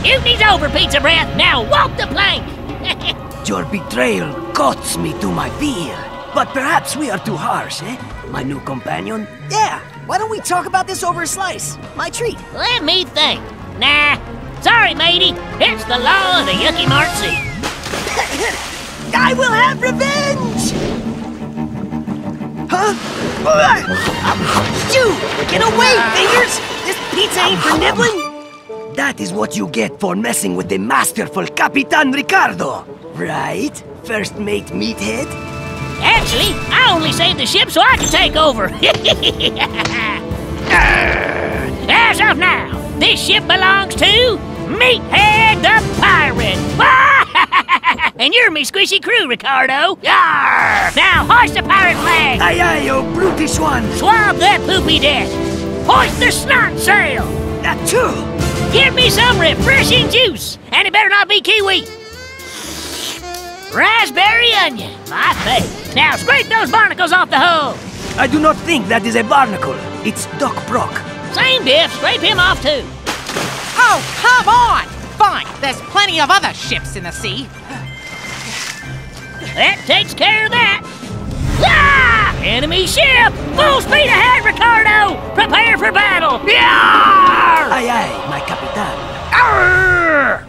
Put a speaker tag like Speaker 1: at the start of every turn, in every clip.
Speaker 1: Mutiny's over, Pizza Breath. Now walk the plank.
Speaker 2: Your betrayal costs me to my veal. But perhaps we are too harsh, eh? My new companion?
Speaker 3: Yeah, why don't we talk about this over a slice? My treat.
Speaker 1: Let me think. Nah, sorry, matey. It's the law of the Yucky Mart Sea.
Speaker 3: I will have revenge! Huh? Shoot! Get away, fingers! This pizza ain't for nibbling!
Speaker 2: That is what you get for messing with the masterful Capitan Ricardo, right? First mate meathead?
Speaker 1: Actually, I only saved the ship so I could take over. As of now, this ship belongs to Meathead the Pirate. And you're me squishy crew, Ricardo. Yarr! Now hoist the pirate flag.
Speaker 2: Aye aye, oh brutish one.
Speaker 1: Swab that poopy deck. Hoist the snot sail.
Speaker 2: That too.
Speaker 1: Give me some refreshing juice, and it better not be kiwi. Raspberry onion, my fave. Now scrape those barnacles off the hull.
Speaker 2: I do not think that is a barnacle. It's Doc Brock.
Speaker 1: Same diff, scrape him off too.
Speaker 4: Oh, come on! Fine, there's plenty of other ships in the sea.
Speaker 1: That takes care of that. Ah! Enemy ship! Full speed ahead, Ricardo! Prepare for battle! Yarr!
Speaker 2: Aye aye, my Capitan.
Speaker 1: Arr!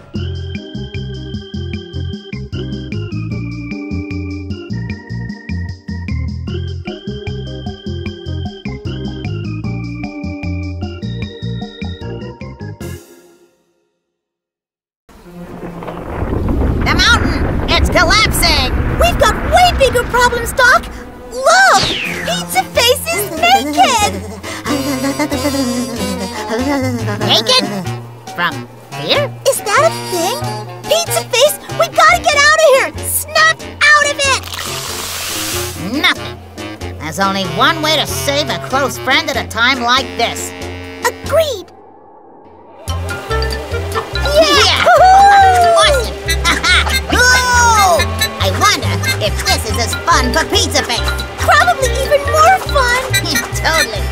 Speaker 5: The mountain! It's collapsing! We've got way bigger problems, Doc! Look! Pizza Face is naked! Naked? From here? Is that a thing? Pizza Face, we gotta get out of here! Snap out of it! Nothing. There's only one way to save a close friend at a time like this. Agreed. Yeah! Awesome! I wonder if this is as fun for Pizza Face. Probably even more fun. Totally.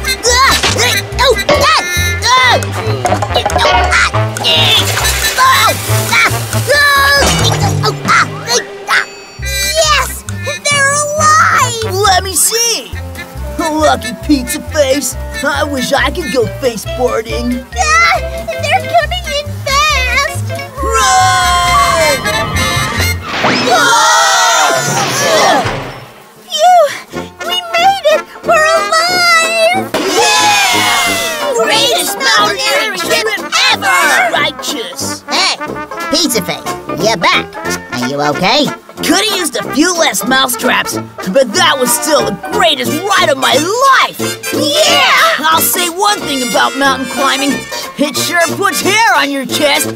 Speaker 5: Yes! They're alive!
Speaker 3: Let me see! Lucky Pizza Face. I wish I could go faceboarding.
Speaker 5: They're coming in fast!
Speaker 3: Run!
Speaker 5: Phew! We made it! We're alive!
Speaker 3: Yeah!
Speaker 5: Greatest mountaineering trip ever!
Speaker 3: Righteous!
Speaker 5: Hey, Pizza Face, you're back. Are you okay?
Speaker 3: Could've used a few less mousetraps, but that was still the greatest ride of my life! Yeah! I'll say one thing about mountain climbing. It sure puts hair on your chest.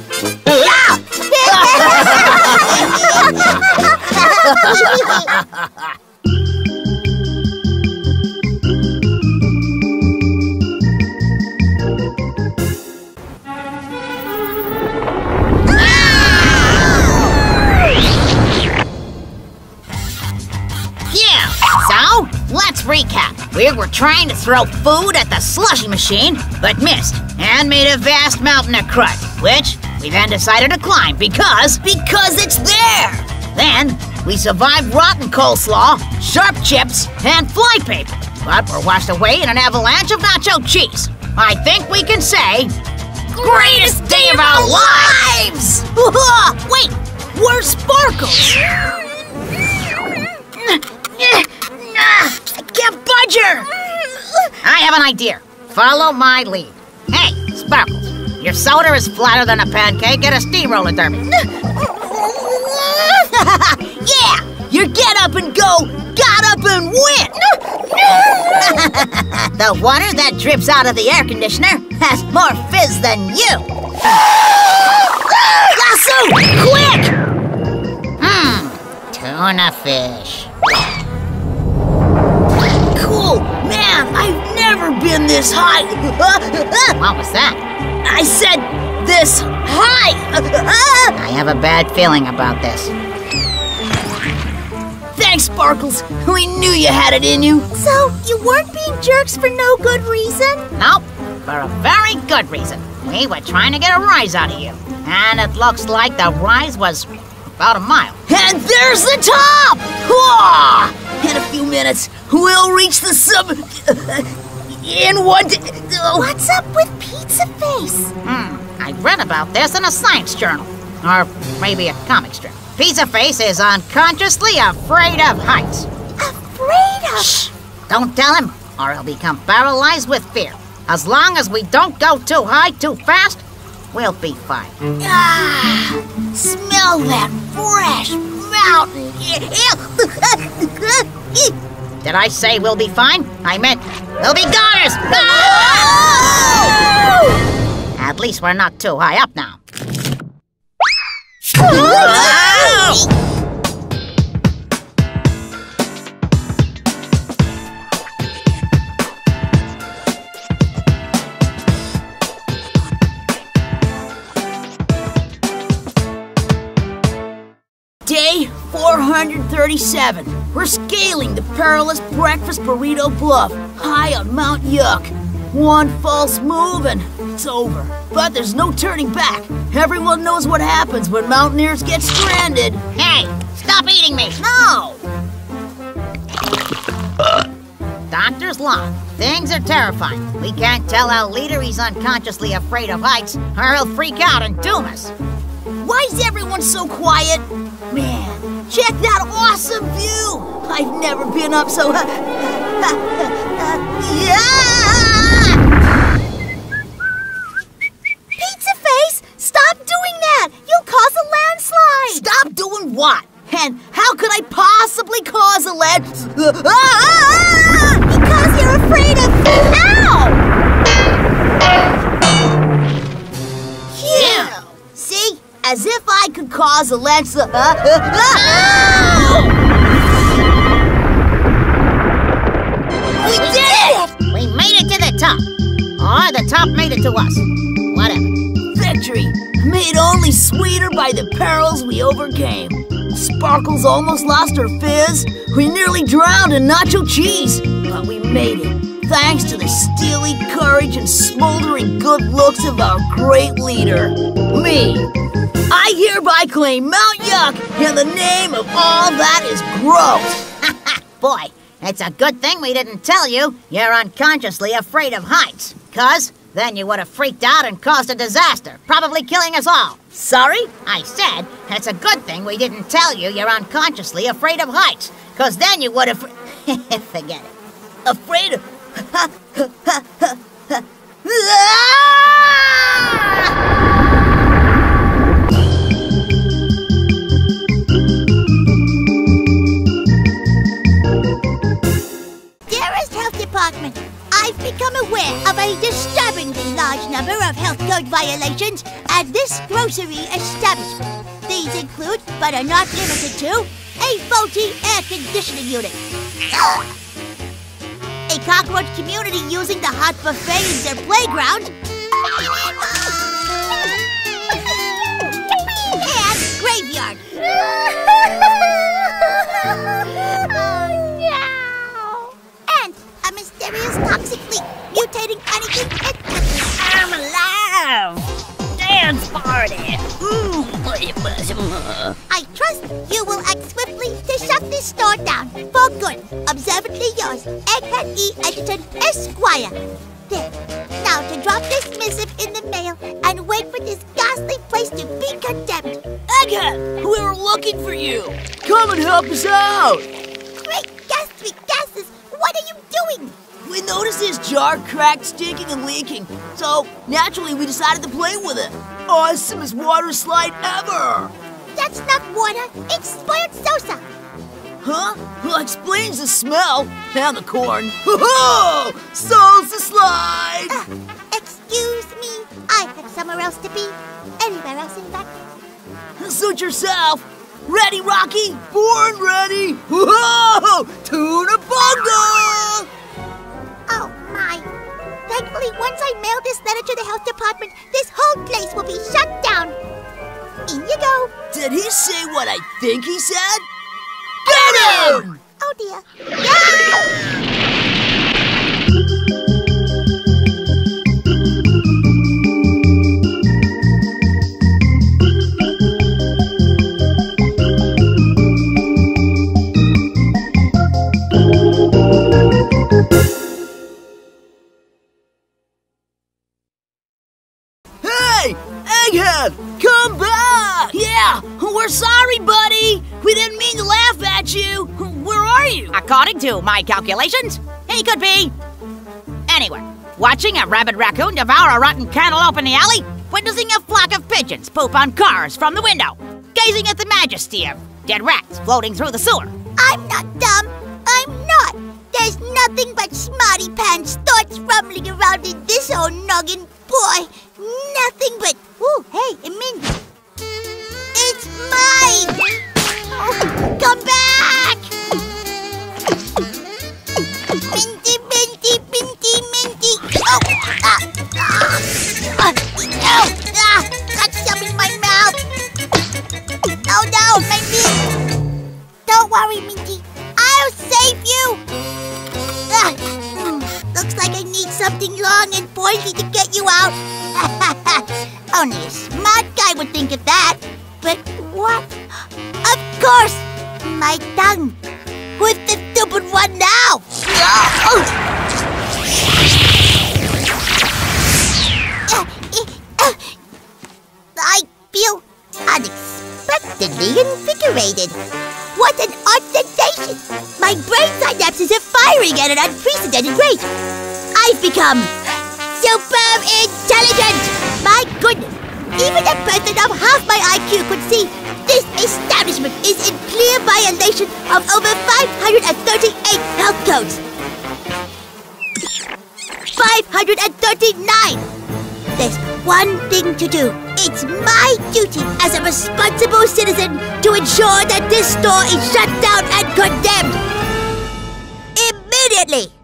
Speaker 5: So, let's recap. We were trying to throw food at the slushy machine, but missed, and made a vast mountain of crud, which we then decided to climb because it's there! Then, we survived rotten coleslaw, sharp chips, and flypaper, but were washed away in an avalanche of nacho cheese. I think we can say, greatest day of our lives! Wait, where's Sparkles? I can't budge her! I have an idea. Follow my lead. Hey, Sparkles, your soda is flatter than a pancake at a steamroller derby. Yeah! Your get up and go, got up and win! The water that drips out of the air conditioner has more fizz than you! Lasso! Quick! Tuna fish.
Speaker 3: Cool! Man, I've never been this high!
Speaker 5: What was that?
Speaker 3: I said this high!
Speaker 5: I have a bad feeling about this.
Speaker 3: Thanks, Sparkles. We knew you had it in you.
Speaker 5: So, you weren't being jerks for no good reason? Nope. For a very good reason. We were trying to get a rise out of you. And it looks like the rise was about a mile.
Speaker 3: And there's the top! Whoa! In a few minutes, we'll reach the sub... in one day...
Speaker 6: What's up with Pizza Face?
Speaker 5: I read about this in a science journal. Or maybe a comic strip. Pizza Face is unconsciously afraid of heights.
Speaker 6: Afraid of...
Speaker 5: Shh! Don't tell him, or he'll become paralyzed with fear. As long as we don't go too high too fast, we'll be fine.
Speaker 3: Ah! Smell that fresh mountain air!
Speaker 5: Did I say we'll be fine? I meant we'll be goners!
Speaker 3: Oh!
Speaker 5: At least we're not too high up now.
Speaker 3: Day 437. We're scaling the perilous Breakfast Burrito Bluff, high on Mount Yuck. One false move and it's over. But there's no turning back. Everyone knows what happens when mountaineers get stranded.
Speaker 5: Hey, stop eating me!
Speaker 3: No!
Speaker 5: Doctor's law. Things are terrifying. We can't tell our leader he's unconsciously afraid of heights, or he'll freak out and doom us.
Speaker 3: Why is everyone so quiet? Man, check that awesome view! I've never been up so high.
Speaker 6: Pizza Face, stop doing that! You'll cause a landslide!
Speaker 3: Stop doing what? And how could I possibly cause a
Speaker 6: Because you're afraid of... Ow!
Speaker 3: Phew! See? As if I could cause a landslide. We did it!
Speaker 5: We made it to the top. Or the top made it to us. Whatever.
Speaker 3: Victory! Made only sweeter by the perils we overcame. Sparkles almost lost her fizz. We nearly drowned in nacho cheese. But we made it. Thanks to the steely courage and smoldering good looks of our great leader, me. I hereby claim Mount Yuck in the name of all that is gross.
Speaker 5: Boy, it's a good thing we didn't tell you you're unconsciously afraid of heights. 'Cause then you would have freaked out and caused a disaster, probably killing us all.
Speaker 3: Sorry?
Speaker 5: I said, it's a good thing we didn't tell you you're unconsciously afraid of heights. 'Cause then you would have... Forget it.
Speaker 3: Afraid of...
Speaker 6: Dearest Health Department, I've become aware of a disturbingly large number of health code violations at this grocery establishment. These include, but are not limited to, a faulty air conditioning unit, a cockroach community using the hot buffet as their playground, and graveyard. And a mysterious toxic leak mutating anything it touches.
Speaker 1: I'm alive! Dance party!
Speaker 6: I trust you will act swiftly to shut this store down for good. Observantly yours, Egghead E. Edgerton, Esquire. There. Now to drop this missive in the mail and wait for this ghastly place to be condemned.
Speaker 3: Egghead, we were looking for you. Come and help us out.
Speaker 6: Great ghastly gases! What are you doing?
Speaker 3: We noticed this jar cracked, stinking, and leaking. So, naturally, we decided to play with it. Awesomest water slide ever!
Speaker 6: That's not water, it's spoiled salsa.
Speaker 3: Huh? Well, explains the smell and the corn. Ho-ho! Salsa slide!
Speaker 6: Excuse me, I have somewhere else to be. Anywhere else, in fact.
Speaker 3: Suit yourself. Ready, Rocky? Born ready. Whoa! Tuna bunga!
Speaker 6: Oh my. Thankfully, once I mail this letter to the health department, this whole place will be shut down. In you go.
Speaker 3: Did he say what I think he said? Get him!
Speaker 6: Oh dear.
Speaker 3: Hey! Egghead! Come back! Yeah! We're sorry, buddy! We didn't mean to laugh at you! Where are you?
Speaker 5: According to my calculations, he could be anywhere. Watching a rabid raccoon devour a rotten cantaloupe in the alley, witnessing a flock of pigeons poop on cars from the window, gazing at the majesty of dead rats floating through the sewer.
Speaker 6: I'm not dumb. I'm not. There's nothing but smarty pants thoughts rumbling around in this old noggin, boy. Nothing but... Ooh, hey, a mint. It's mine! Oh, come back! Minty, minty, minty, minty. Oh, got some in my mouth. Oh no, my mint. Don't worry, Minty. I'll save you. Looks like I need something long and pointy to get you out. Only a smart guy would think of that. But what? Of course, my tongue. Who's the stupid one now? I feel unexpectedly invigorated. What an odd sensation! My brain synapses are firing at an unprecedented rate. I've become super intelligent! My goodness! Even a person of half my IQ could see this establishment is in clear violation of over 538 health codes. 539! There's one thing to do. It's my duty as a responsible citizen to ensure that this store is shut down and condemned. Immediately!